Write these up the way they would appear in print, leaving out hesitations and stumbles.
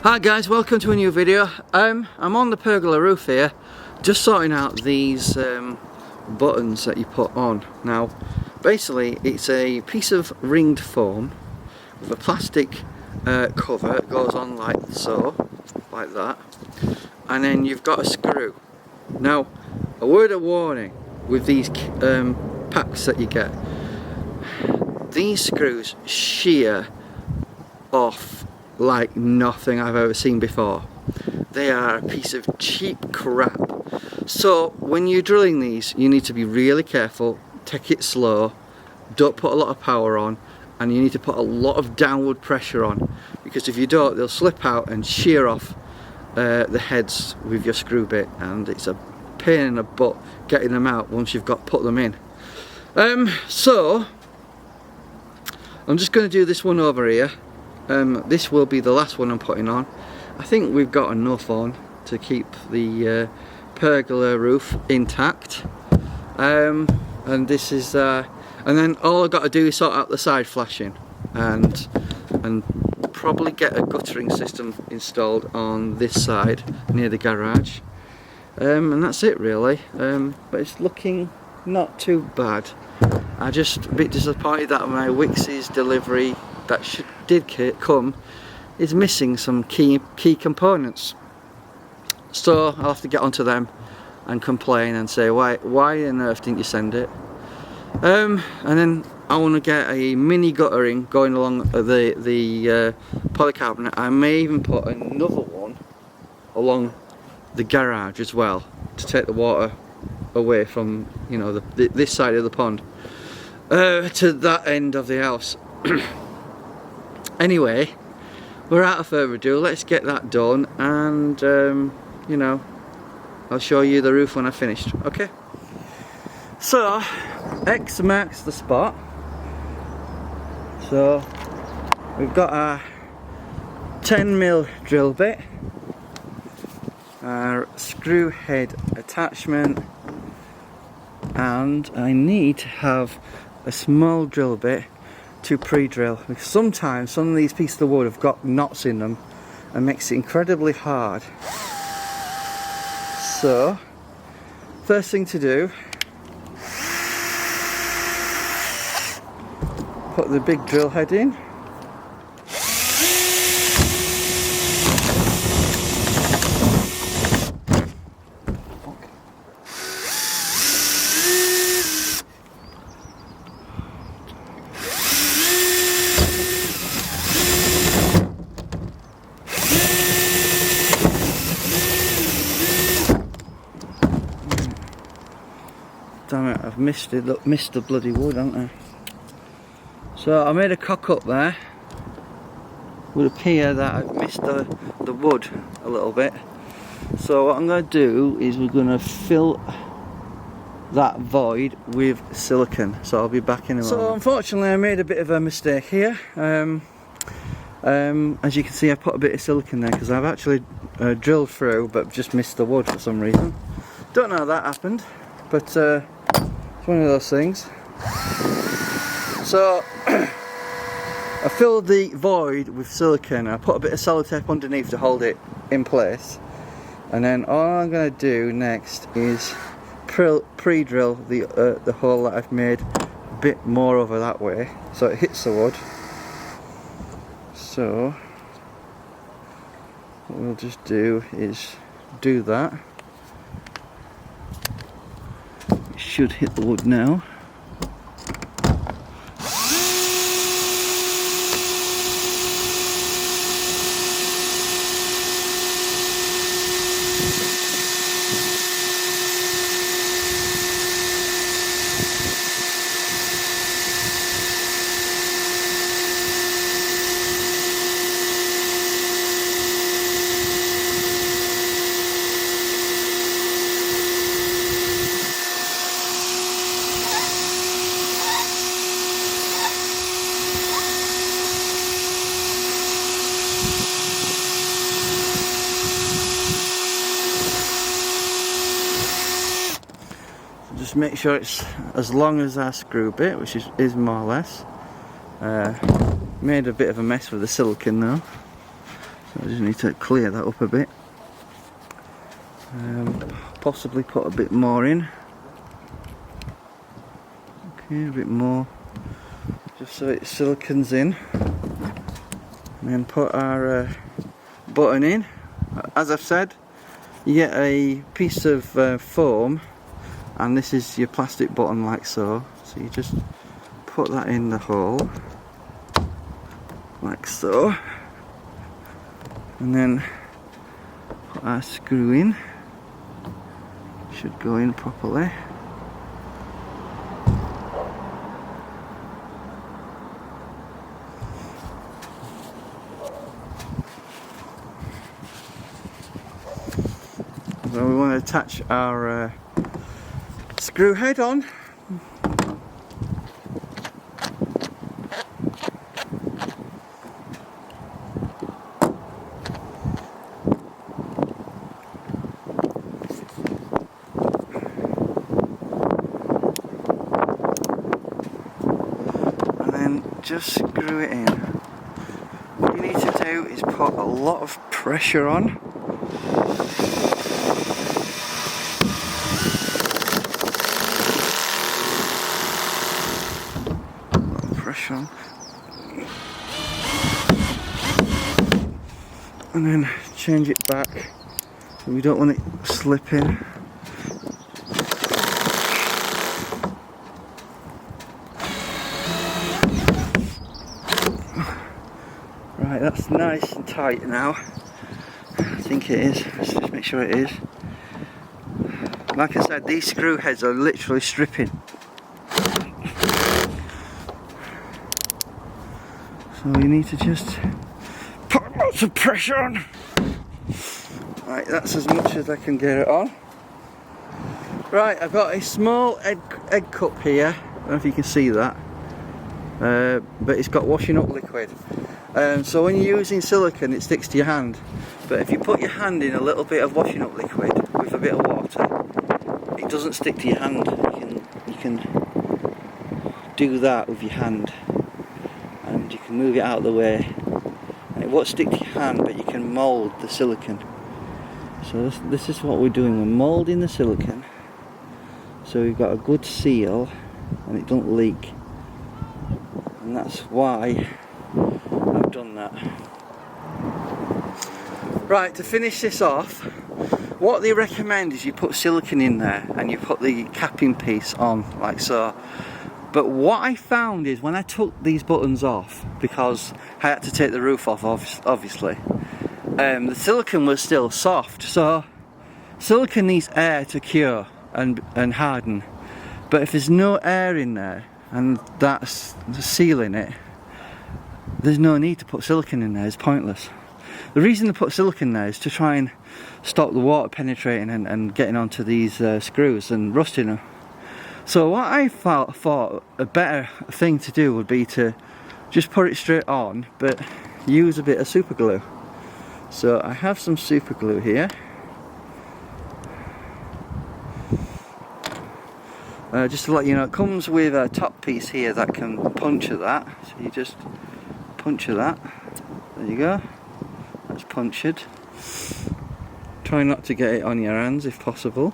Hi guys, welcome to a new video. I'm on the pergola roof here, just sorting out these buttons that you put on. Now, basically it's a piece of ringed foam with a plastic cover. It goes on like so, like that, and then you've got a screw. Now, a word of warning with these packs that you get, these screws shear off like nothing I've ever seen before. They are a piece of cheap crap. So when you're drilling these, you need to be really careful, take it slow, don't put a lot of power on, and you need to put a lot of downward pressure on, because if you don't, they'll slip out and shear off the heads with your screw bit, and it's a pain in the butt getting them out once you've put them in. So I'm just going to do this one over here. This will be the last one I'm putting on. I think we've got enough on to keep the pergola roof intact. And this is, and then all I've got to do is sort out the side flashing and probably get a guttering system installed on this side near the garage. And that's it really. But it's looking not too bad. I'm just a bit disappointed that my Wix's delivery that did come is missing some key components. So I'll have to get onto them and complain and say why on earth didn't you send it. And then I want to get a mini guttering going along the polycarbonate. I may even put another one along the garage as well to take the water away from, you know, this side of the pond to that end of the house. Anyway, without further ado, let's get that done, and you know, I'll show you the roof when I've finished. Okay, so X marks the spot. So we've got our 10mm drill bit, our screw head attachment, and I need to have a small drill bit to pre-drill, because sometimes some of these pieces of wood have got knots in them and makes it incredibly hard. So first thing to do, put the big drill head in. Damn it, I've missed the bloody wood, haven't I? So I made a cock up there. It would appear that I've missed the wood a little bit. So what I'm going to do is we're going to fill that void with silicone. So I'll be back in a moment. So unfortunately I made a bit of a mistake here. As you can see, I put a bit of silicone there because I've actually drilled through but just missed the wood for some reason. Don't know how that happened, but it's one of those things. So I filled the void with silicone. I put a bit of sellotape underneath to hold it in place, and then all I'm going to do next is pre-drill the hole that I've made a bit more over that way so it hits the wood. So what we'll just do is do that. It should hit the wood now. Just make sure it's as long as our screw bit, which is more or less. Made a bit of a mess with the silicone though. So I just need to clear that up a bit. Possibly put a bit more in. Okay, a bit more, just so it silicons in. And then put our button in. As I've said, you get a piece of foam, and this is your plastic button like so. So you just put that in the hole, like so. And then put our screw in. Should go in properly. So we want to attach our screw head on. And then just screw it in. What you need to do is put a lot of pressure on. On. And then change it back. We don't want it slipping. Right, that's nice and tight now. I think it is. Let's just make sure it is. Like I said, these screw heads are literally stripping. So you need to just put lots of pressure on. Right, that's as much as I can get it on. Right, I've got a small egg cup here. I don't know if you can see that. But it's got washing up liquid. So when you're using silicone, it sticks to your hand. But if you put your hand in a little bit of washing up liquid with a bit of water, it doesn't stick to your hand. You can do that with your hand. And you can move it out of the way, and it won't stick to your hand, but you can mould the silicone. So this is what we're doing, we're moulding the silicone so we've got a good seal and it don't leak, and that's why I've done that. Right, to finish this off, what they recommend is you put silicone in there and you put the capping piece on like so. But what I found is when I took these buttons off, because I had to take the roof off obviously, the silicone was still soft. So silicone needs air to cure and harden. But if there's no air in there and that's sealing it, there's no need to put silicone in there, it's pointless. The reason to put silicone there is to try and stop the water penetrating and getting onto these screws and rusting them. So what I thought a better thing to do would be to just put it straight on, but use a bit of super glue. So I have some super glue here. Just to let you know, it comes with a top piece here that can puncture that. So you just puncture that. There you go. That's punctured. Try not to get it on your hands if possible.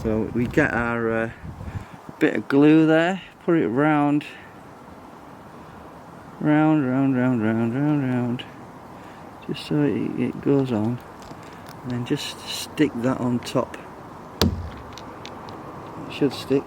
So we get our bit of glue there, put it round, just so it goes on, and then just stick that on top. It should stick.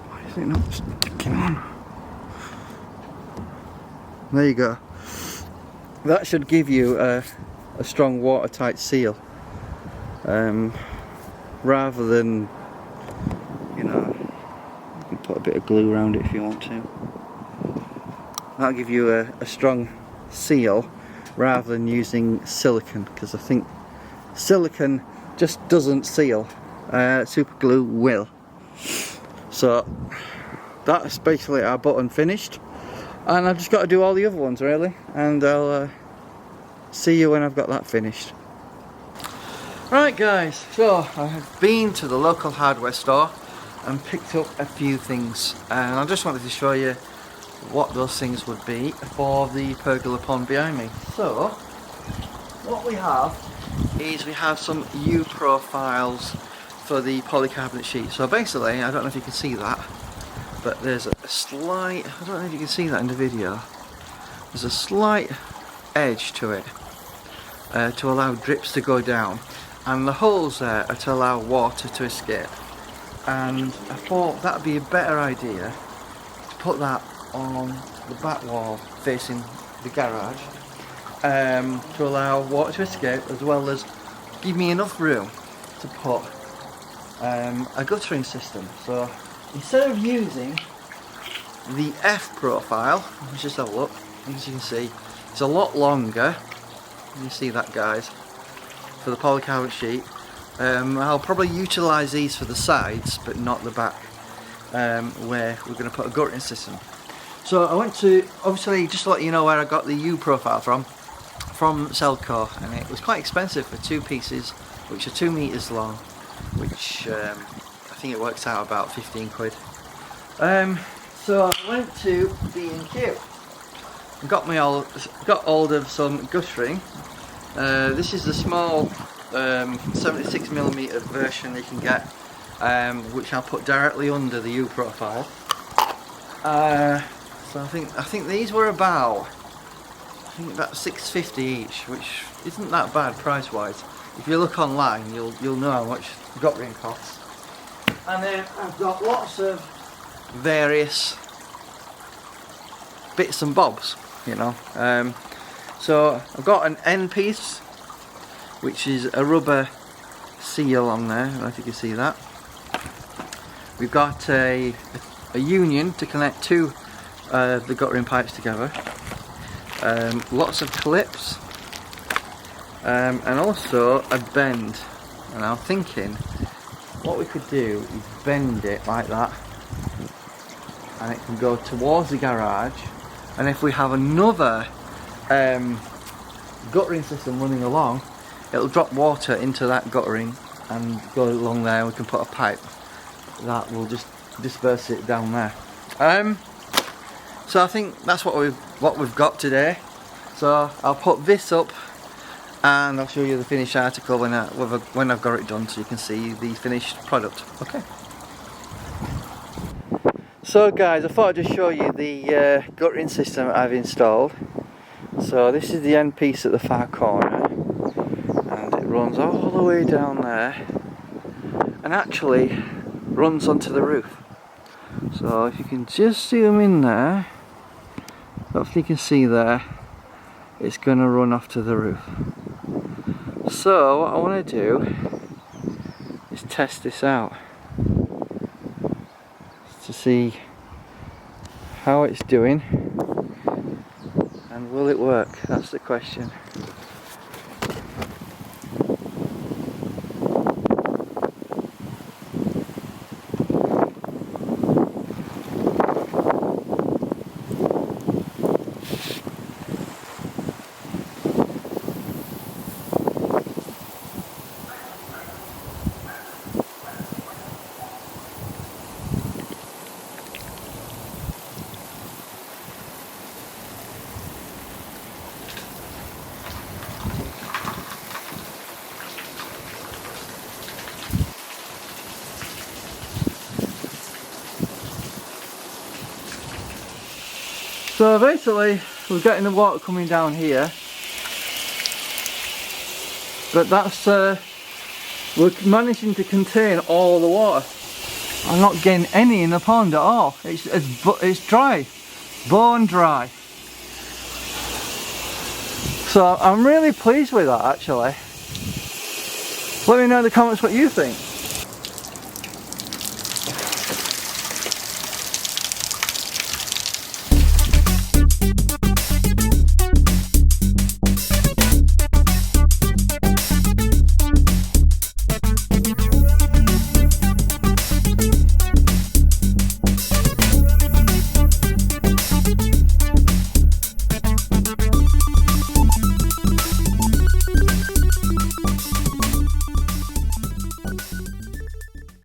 Why is it not sticking on? There you go. That should give you a strong watertight seal, rather than, you know, you can put a bit of glue around it if you want to. That'll give you a strong seal rather than using silicone, because I think silicone just doesn't seal. Super glue will. So that's basically our button finished. And I've just got to do all the other ones really, and I'll see you when I've got that finished. Right guys, so I have been to the local hardware store and picked up a few things, and I just wanted to show you what those things would be for the pergola pond behind me. So what we have is we have some U profiles for the polycarbonate sheet. So basically, I don't know if you can see that, but there's a slight, I don't know if you can see that in the video, there's a slight edge to it to allow drips to go down, and the holes there are to allow water to escape. And I thought that would be a better idea to put that on the back wall facing the garage to allow water to escape, as well as give me enough room to put a guttering system. So instead of using the F profile, let's just have a look. As you can see, it's a lot longer. You see that, guys, for the polycarbonate sheet. I'll probably utilise these for the sides, but not the back, where we're going to put a guttering system. So I went to, obviously, just to let you know where I got the U profile from Selco, and it was quite expensive for two pieces, which are 2 meters long, which I think it works out about 15 quid. So I went to B&Q and got hold of some guttering. This is the small 76mm version you can get, which I'll put directly under the U profile. So I think these were about $6.50 each, which isn't that bad price wise. If you look online, you'll know how much guttering costs. And then I've got lots of various bits and bobs, you know. So I've got an end piece, which is a rubber seal on there. I don't know if you can see that. We've got a union to connect two the guttering pipes together. Lots of clips, and also a bend. And I'm thinking what we could do is bend it like that, and it can go towards the garage. And if we have another guttering system running along, it'll drop water into that guttering and go along there. We can put a pipe that will just disperse it down there. So I think that's what we've got today. So I'll put this up and I'll show you the finished article when I've got it done, so you can see the finished product. Okay. So guys, I thought I'd just show you the guttering system I've installed. So this is the end piece at the far corner, and it runs all the way down there and actually runs onto the roof. So if you can just zoom in there, hopefully you can see there, it's going to run off to the roof. So what I want to do is test this out to see how it's doing, and will it work? That's the question. So basically we're getting the water coming down here, but that's we're managing to contain all the water. I'm not getting any in the pond at all. It's dry, bone dry. So I'm really pleased with that, actually. Let me know in the comments what you think.